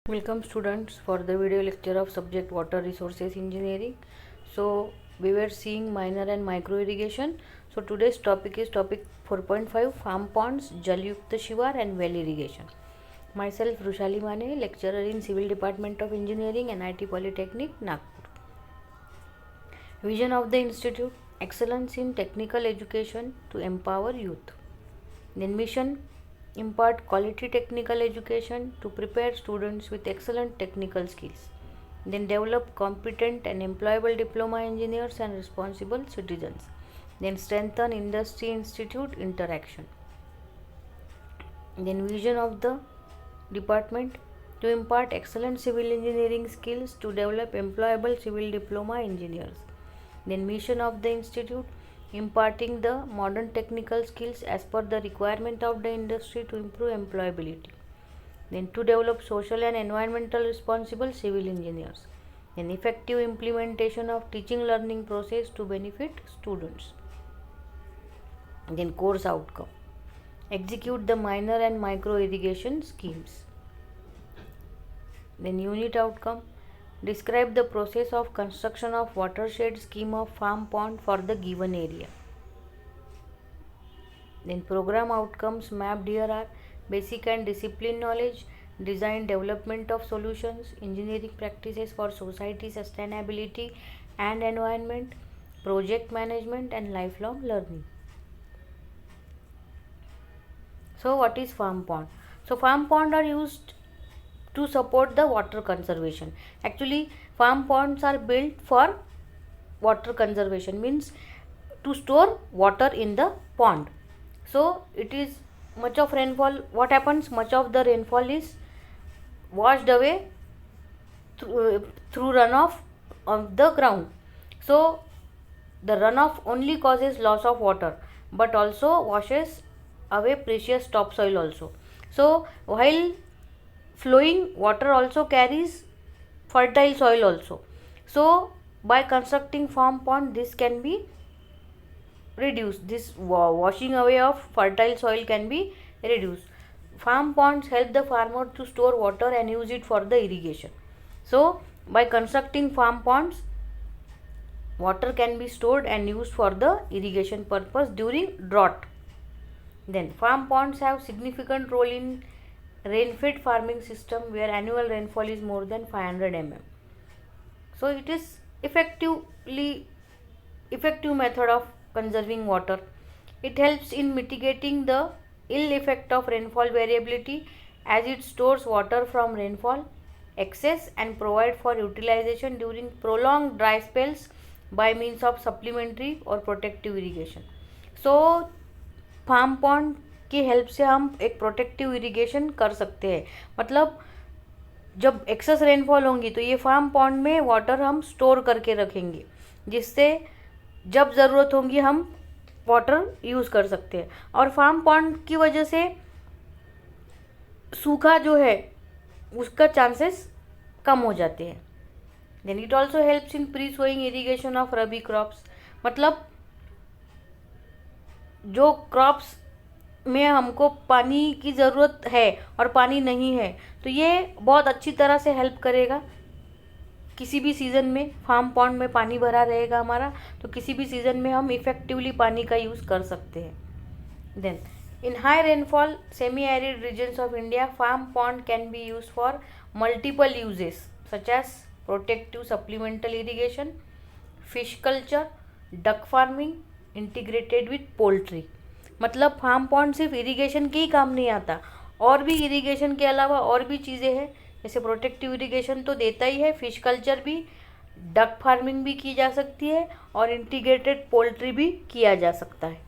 Welcome students for the video lecture of subject water resources engineering. So we were seeing minor and micro irrigation. So today's topic is topic 4.5 farm ponds, Jal Yukta Shivar and well irrigation. Myself Rushali Mane, lecturer in Civil Department of Engineering, NIT Polytechnic, Nagpur. Vision of the institute: excellence in technical education to empower youth. Then mission: impart quality technical education to prepare students with excellent technical skills. Then develop competent and employable diploma engineers and responsible citizens. Then strengthen industry institute interaction. Then vision of the department: to impart excellent civil engineering skills to develop employable civil diploma engineers. Then mission of the institute: imparting the modern technical skills as per the requirement of the industry to improve employability. Then to develop social and environmental responsible civil engineers. Then effective implementation of teaching learning process to benefit students. Then course outcome: execute the minor and micro irrigation schemes. Then unit outcome: describe the process of construction of watershed scheme of farm pond for the given area. Then program outcomes mapped here are basic and discipline knowledge, design development of solutions, engineering practices for society sustainability and environment, project management and lifelong learning. So what is farm pond? So farm pond are used to support the water conservation. Actually farm ponds are built for water conservation, means to store water in the pond. So it is much of rainfall, what happens, much of the rainfall is washed away through runoff of the ground. So the runoff only causes loss of water but also washes away precious topsoil also. So while flowing water also carries fertile soil also. So by constructing farm pond, this can be reduced, this washing away of fertile soil can be reduced. Farm ponds help the farmer to store water and use it for the irrigation. So by constructing farm ponds, water can be stored and used for the irrigation purpose during drought. Then farm ponds have significant role in rain-fed farming system where annual rainfall is more than 500 mm. So it is effective method of conserving water. It helps in mitigating the ill effect of rainfall variability as it stores water from rainfall excess and provide for utilization during prolonged dry spells by means of supplementary or protective irrigation. So farm pond की help से हम एक protective irrigation कर सकते हैं. मतलब जब access rainfall होंगी तो ये फार्म पॉन्ड में वाटर हम स्टोर करके रखेंगे, जिससे जब ज़रूरत होगी हम वाटर यूज़ कर सकते हैं. और फार्म पॉन्ड की वजह से सूखा जो है उसका चांसेस कम हो जाते हैं. Then it also helps in pre sowing irrigation of rabi crops. मतलब जो क्रॉप्स में हमको पानी की ज़रूरत है और पानी नहीं है, तो ये बहुत अच्छी तरह से हेल्प करेगा. किसी भी सीज़न में फार्म पॉन्ड में पानी भरा रहेगा हमारा, तो किसी भी सीज़न में हम इफ़ेक्टिवली पानी का यूज़ कर सकते हैं. Then in high rainfall semi arid regions of India, farm pond can be use for multiple uses such as protective supplemental irrigation, fish culture, duck farming integrated with poultry. मतलब farm pond सिर्फ irrigation के ही काम नहीं आता, और भी irrigation के अलावा और भी चीज़ें हैं. जैसे प्रोटेक्टिव इरिगेशन तो देता ही है, फिश कल्चर भी, डक फार्मिंग भी की जा सकती है और इंटीग्रेटेड पोल्ट्री भी किया जा सकता है.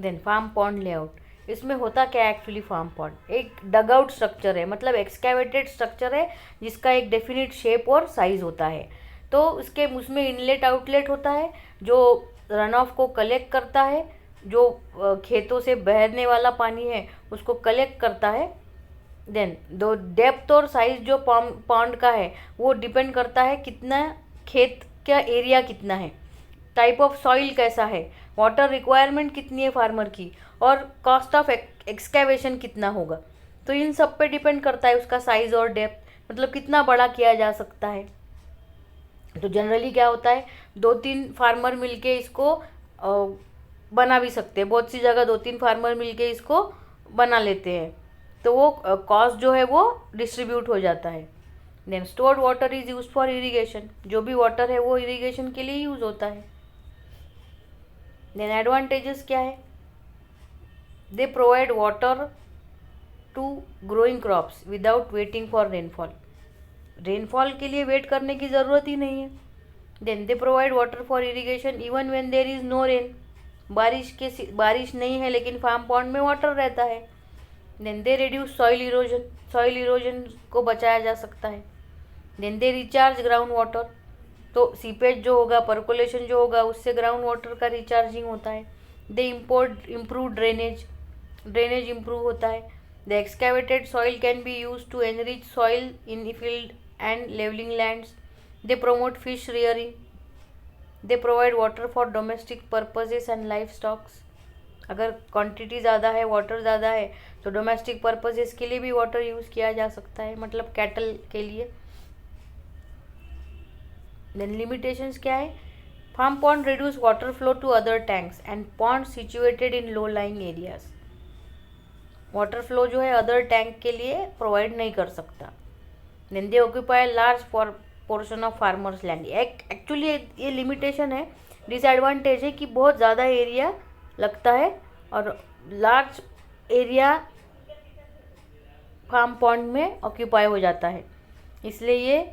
Then farm pond layout. इसमें होता क्या है एक्चुअली? फार्म पॉन्ड एक डग आउट स्ट्रक्चर है, मतलब एक्सकैवेटेड स्ट्रक्चर है जिसका एक डेफिनेट शेप और साइज होता है. तो उसमें इनलेट आउटलेट होता है जो रन ऑफ को कलेक्ट करता है, जो खेतों से बहने वाला पानी है उसको कलेक्ट करता है. देन दो डेप्थ और साइज जो पॉन्ड का है वो डिपेंड करता है कितना खेत का एरिया कितना है, टाइप ऑफ सॉइल कैसा है, वाटर रिक्वायरमेंट कितनी है फार्मर की, और कॉस्ट ऑफ एक्सकेवेशन कितना होगा। तो इन सब पे डिपेंड करता है उसका साइज़ और डेप्थ, मतलब कितना बड़ा किया जा सकता है। तो जनरली क्या होता है, 2-3 फार्मर मिलके इसको बना भी सकते हैं। बहुत सी जगह 2-3 फार्मर मिलके इसको बना लेते हैं, तो वो कॉस्ट जो है वो डिस्ट्रीब्यूट हो जाता है। Then stored water is use for irrigation, जो भी वाटर है वो इरीगेशन के लिए यूज़ होता है। देन एडवांटेजेस क्या है, they provide water to growing crops without waiting for rainfall, rainfall के लिए वेट करने की ज़रूरत ही नहीं है। Then they provide water for irrigation even when there is no rain, बारिश नहीं है लेकिन फार्म पॉन्ड में वाटर रहता है। Then they reduce soil erosion, soil erosion को बचाया जा सकता है। Then they recharge ground water, तो सीपेज जो होगा, पर्कुलेशन जो होगा, उससे ग्राउंड वाटर का रिचार्जिंग होता है। दे इम्प्रूव ड्रेनेज इम्प्रूव होता है। The excavated soil can be use to enrich soil in field and levelling lands. They promote fish rearing. They provide water for domestic purposes and life stocks, अगर quantity ज़्यादा है, water ज़्यादा है, तो domestic purposes के लिए भी water use किया जा सकता है, मतलब कैटल के लिए। देन लिमिटेशंस क्या है, farm pond reduce water flow to other tanks and pond situated in low lying areas, water flow जो है अदर टैंक के लिए प्रोवाइड नहीं कर सकता। Then they occupy large for portion of farmers land, actually ये लिमिटेशन है, disadvantage है कि बहुत ज़्यादा एरिया लगता है और लार्ज एरिया फार्म पॉन्ड में ऑक्यूपाई हो जाता है, इसलिए ये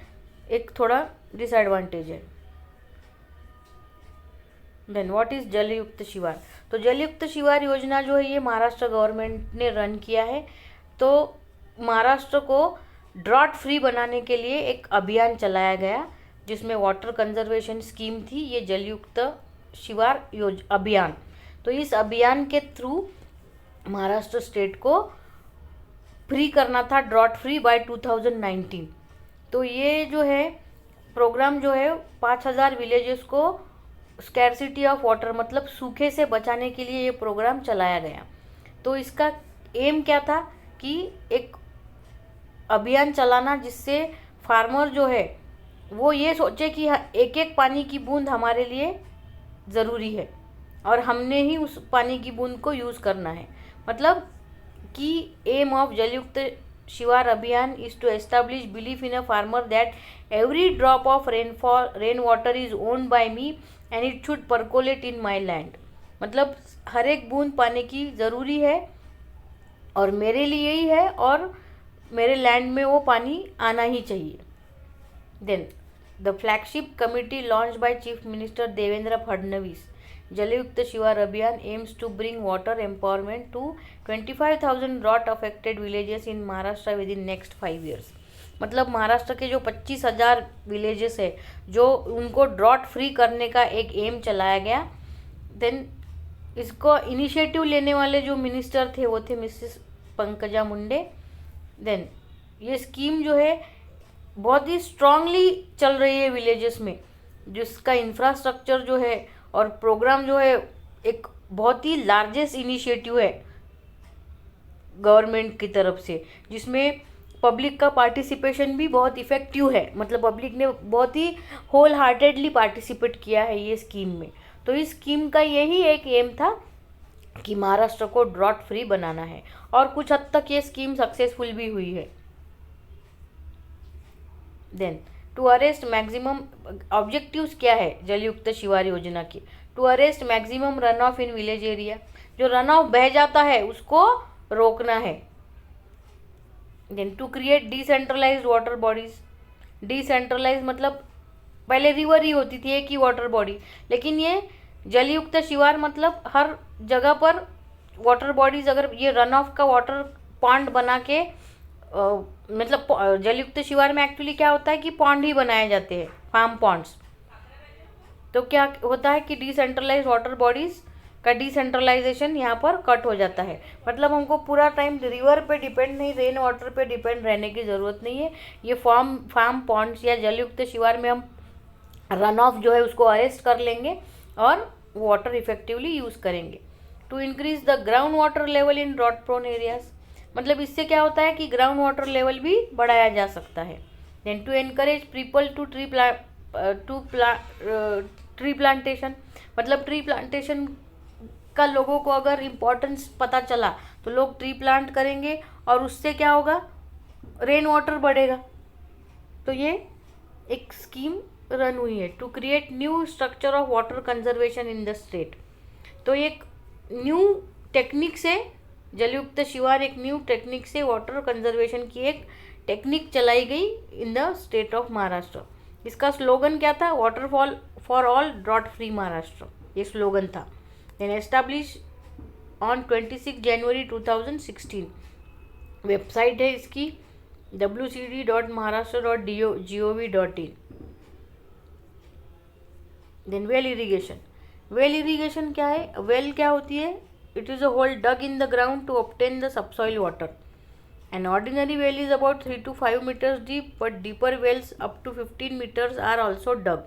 एक थोड़ा डिसएडवांटेज है। देन व्हाट इज़ जलयुक्त शिवार, तो जलयुक्त शिवार योजना जो है ये महाराष्ट्र गवर्नमेंट ने रन किया है। तो महाराष्ट्र को ड्रॉट फ्री बनाने के लिए एक अभियान चलाया गया जिसमें वाटर कंजर्वेशन स्कीम थी, ये जलयुक्त शिवार अभियान। तो इस अभियान के थ्रू महाराष्ट्र स्टेट को फ्री करना था, ड्रॉट फ्री बाय 2019। तो ये जो है प्रोग्राम जो है 5000 विलेजेस को स्कैरसिटी ऑफ वाटर, मतलब सूखे से बचाने के लिए ये प्रोग्राम चलाया गया। तो इसका एम क्या था कि एक अभियान चलाना जिससे फार्मर जो है वो ये सोचे कि एक एक पानी की बूंद हमारे लिए ज़रूरी है और हमने ही उस पानी की बूंद को यूज़ करना है। मतलब कि M of Jalyukt Shivar Abhiyan is to establish belief in a farmer that every drop of rain water is owned by me and it should percolate in my land, मतलब हर एक बूंद पानी की ज़रूरी है और मेरे लिए ही है और मेरे लैंड में वो पानी आना ही चाहिए। Then the flagship committee launch by chief minister Devendra Fadnavis, Jalyukt Shivar Abhiyan aims to bring water empowerment to 25,000 drought affected villages in Maharashtra within next 5 years। मतलब महाराष्ट्र के जो 25,000 विलेजेस है जो उनको ड्रॉट फ्री करने का एक एम चलाया गया। देन इसको इनिशिएटिव लेने वाले जो मिनिस्टर थे वो थे मिसेस पंकजा मुंडे। देन ये स्कीम जो है बहुत ही स्ट्रांगली चल रही है विलेजेस में, जिसका इंफ्रास्ट्रक्चर जो है और प्रोग्राम जो है एक बहुत ही लार्जेस्ट इनिशिएटिव है गवर्नमेंट की तरफ से, जिसमें पब्लिक का पार्टिसिपेशन भी बहुत इफ़ेक्टिव है, मतलब पब्लिक ने बहुत ही होल हार्टेडली पार्टिसिपेट किया है ये स्कीम में। तो इस स्कीम का यही एक एम था कि महाराष्ट्र को ड्रॉट फ्री बनाना है और कुछ हद तक ये स्कीम सक्सेसफुल भी हुई है। Then to arrest maximum, objectives क्या है जलयुक्त शिवार योजना की, to arrest maximum run off in village area, जो रन ऑफ बह जाता है उसको रोकना है। Then to create decentralised water bodies, decentralise मतलब पहले रिवर ही होती थी एक ही वाटर बॉडी, लेकिन ये जलयुक्त शिवार मतलब हर जगह पर वाटर बॉडीज, अगर ये रन ऑफ का वाटर पॉन्ड बना के मतलब जलयुक्त शिवार में एक्चुअली क्या होता है कि पॉन्ड ही बनाए जाते हैं, फार्म पॉन्ड्स। तो क्या होता है कि डिसेंट्रलाइज वाटर बॉडीज़ का डिसेंट्रलाइजेशन यहाँ पर कट हो जाता है, मतलब हमको पूरा टाइम रिवर पे डिपेंड नहीं, रेन वाटर पे डिपेंड रहने की ज़रूरत नहीं है। ये फार्म पॉन्ड्स या जलयुक्त शिवार में हम रन ऑफ जो है उसको अरेस्ट कर लेंगे और वाटर इफेक्टिवली यूज़ करेंगे। To increase the ground water level in drought prone areas, मतलब इससे क्या होता है कि ग्राउंड वाटर लेवल भी बढ़ाया जा सकता है। Then to encourage people to tree plantation, मतलब ट्री प्लांटेशन का लोगों को अगर इम्पोर्टेंस पता चला तो लोग ट्री प्लांट करेंगे और उससे क्या होगा, रेन वाटर बढ़ेगा। तो ये एक स्कीम रन हुई है to create new structure of water conservation in the state. तो एक न्यू टेक्निक से, जलयुक्त शिवार एक न्यू टेक्निक से वाटर कंजर्वेशन की एक टेक्निक चलाई गई in the state of Maharashtra. इसका स्लोगन क्या था, waterfall for all drought free Maharashtra, ये स्लोगन था। Then establish on 26 January 2016। Website है इसकी wcd.maharashtra.gov.in। Then well irrigation. Well irrigation क्या है, वेल क्या होती है, it is a hole dug in the ground to obtain the subsoil water. An ordinary well is about 3 to 5 meters deep, but deeper wells up to 15 meters are also dug.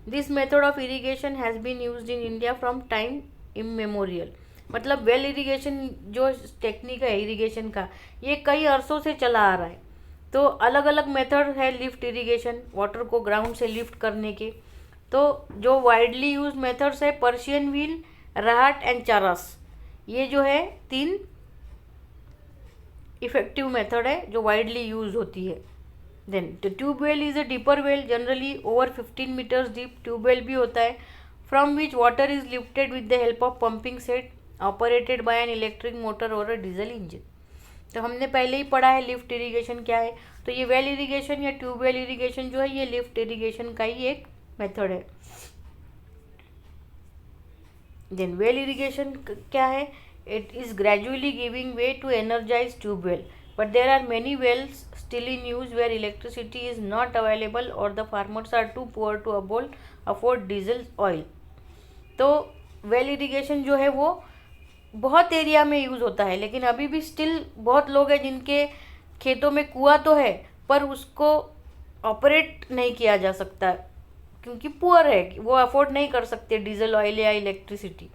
This method of irrigation has been used in India from time immemorial. मतलब well irrigation जो technique है irrigation का, ये कई अरसों से चला आ रहा है। तो अलग अलग मेथड है लिफ्ट इरीगेशन, वाटर को ग्राउंड से लिफ्ट करने के। तो जो वाइडली यूज मेथड्स है पर्शियन व्हील, राहट एंड चारस, ये जो है 3 इफेक्टिव मेथड है जो वाइडली यूज होती है। Then the tube well is a deeper well, generally over 15 metres deep tube well भी होता है, from which water is lifted with the help of pumping set operated by an electric motor और a diesel engine. तो हमने पहले ही पढ़ा है lift irrigation क्या है। तो ये वेल इरीगेशन या ट्यूब वेल इरीगेशन जो है ये लिफ्ट इरीगेशन का ही एक मेथड है। देन वेल इरीगेशन क्या है, it is gradually giving way to energized tube well, but there are many wells still in use where electricity is not available or the farmers are too poor to afford diesel oil. तो well irrigation जो है वो बहुत area में use होता है, लेकिन अभी भी स्टिल बहुत लोग हैं जिनके खेतों में कुआं तो है पर उसको ऑपरेट नहीं किया जा सकता क्योंकि पुअर है, वो अफोर्ड नहीं कर सकते डीजल ऑयल या electricity.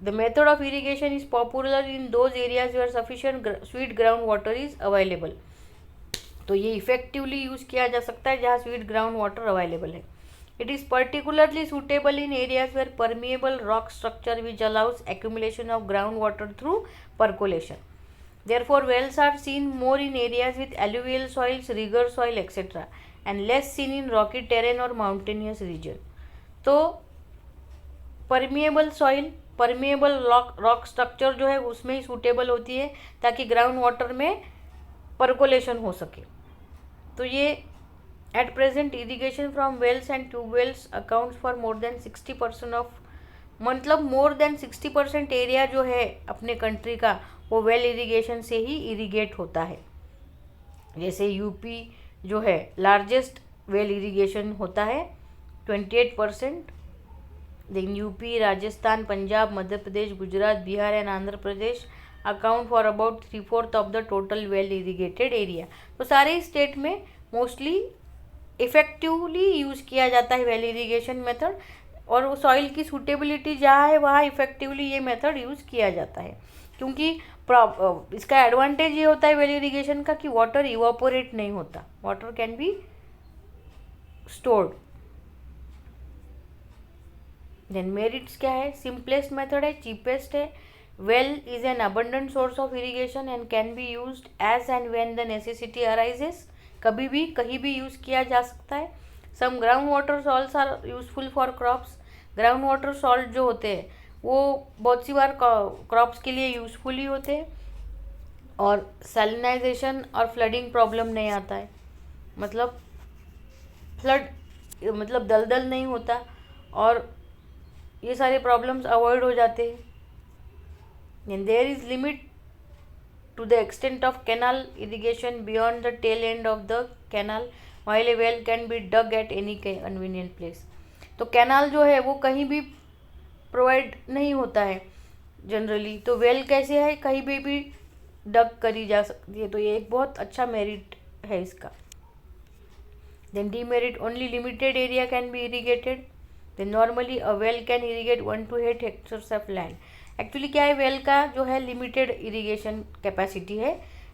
The method of irrigation is popular in those areas where sufficient sweet ground water is available. तो ये इफेक्टिवली यूज़ किया जा सकता है जहाँ स्वीट ग्राउंड वाटर अवेलेबल है। It is particularly suitable in areas where permeable rock structure which allows accumulation of ground water through percolation. Therefore wells are seen more in areas with alluvial soils, regur soil etcetera, and less seen in rocky terrain और mountainous region. तो permeable soil, permeable rock structure जो है उसमें ही suitable होती है ताकि ground water में percolation हो सके। तो ये at present irrigation from wells and tubewells accounts for more than 60% of, मतलब मोर देन 60% एरिया जो है अपने कंट्री का वो वेल इरीगेशन से ही इरीगेट होता है। जैसे यूपी जो है लार्जेस्ट वेल इरीगेशन होता है 28%, then UP, Rajasthan, Punjab, Madhya Pradesh, Gujarat, Bihar and Andhra Pradesh account for about 3/4 of the total well irrigated area. तो सारे स्टेट में मोस्टली इफेक्टिवली यूज़ किया जाता है वेल इरीगेशन मेथड, और वो सॉइल की सूटेबिलिटी जहाँ है वहाँ इफेक्टिवली ये मेथड यूज़ किया जाता है। क्योंकि इसका एडवांटेज ये होता है वेल इरीगेशन का कि वाटर इवापोरेट नहीं होता, water can be stored. Then merits क्या है, सिंपलेस्ट मेथड है, चीपेस्ट है। Well is an abundant source of irrigation and can be used as and when the necessity arises, कभी भी कहीं भी यूज़ किया जा सकता है। Some ground water salts are useful for crops, ground water salt जो होते हैं वो बहुत सी बार क्रॉप्स के लिए यूज़फुल ही होते हैं, और सैलिनाइजेशन और फ्लडिंग प्रॉब्लम नहीं आता है, मतलब फ्लड मतलब दलदल नहीं होता और ये सारे प्रॉब्लम्स अवॉइड हो जाते हैं। And there is limit to the extent of canal irrigation beyond the tail end of the canal, while a well can be dug at any convenient place. तो कैनाल जो है वो कहीं भी प्रोवाइड नहीं होता है जनरली, तो वेल कैसे है कहीं भी डग करी जा सकती है। तो ये एक बहुत अच्छा मेरिट है इसका। Then demerit, only limited area can be irrigated. Then normally a well can irrigate 1 to 8 hectares of land. Actually क्या है, वेल का जो है लिमिटेड इरिगेशन कैपेसिटी है,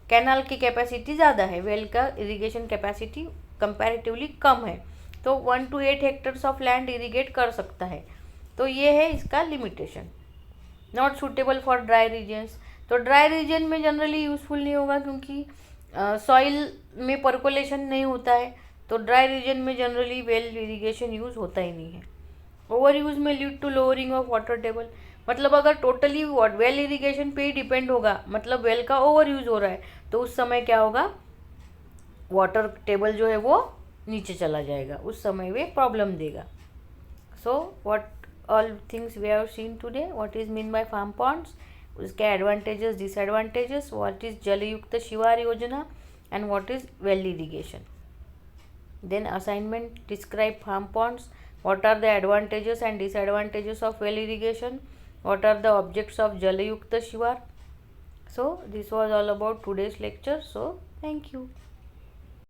कैनाल की कैपेसिटी ज़्यादा है, वेल का इरिगेशन कैपेसिटी कंपैरेटिवली कम है, तो 1 to 8 hectares of land irrigate कर सकता है। तो ये है इसका limitation. Not suitable for dry regions, तो ड्राई रीजन में जनरली यूज़फुल नहीं होगा क्योंकि सॉइल में पर्कोलेशन नहीं होता है, तो ड्राई रीजन में जनरली वेल इरिगेशन यूज़ होता ही नहीं है। ओवर यूज में lead to lowering of water table, मतलब अगर टोटली वेल इरिगेशन पे ही डिपेंड होगा, मतलब वेल का ओवर यूज हो रहा है, तो उस समय क्या होगा, वाटर टेबल जो है वो नीचे चला जाएगा, उस समय वे प्रॉब्लम देगा। So what all things we have seen today, what is mean by farm ponds, उसके advantages disadvantages, what is Jalyukt Shivar Yojana and what is well irrigation. Then assignment, describe farm ponds, what are the advantages and disadvantages of well irrigation, what are the objects of Jalayukta Shivar. So this was all about today's lecture, so thank you.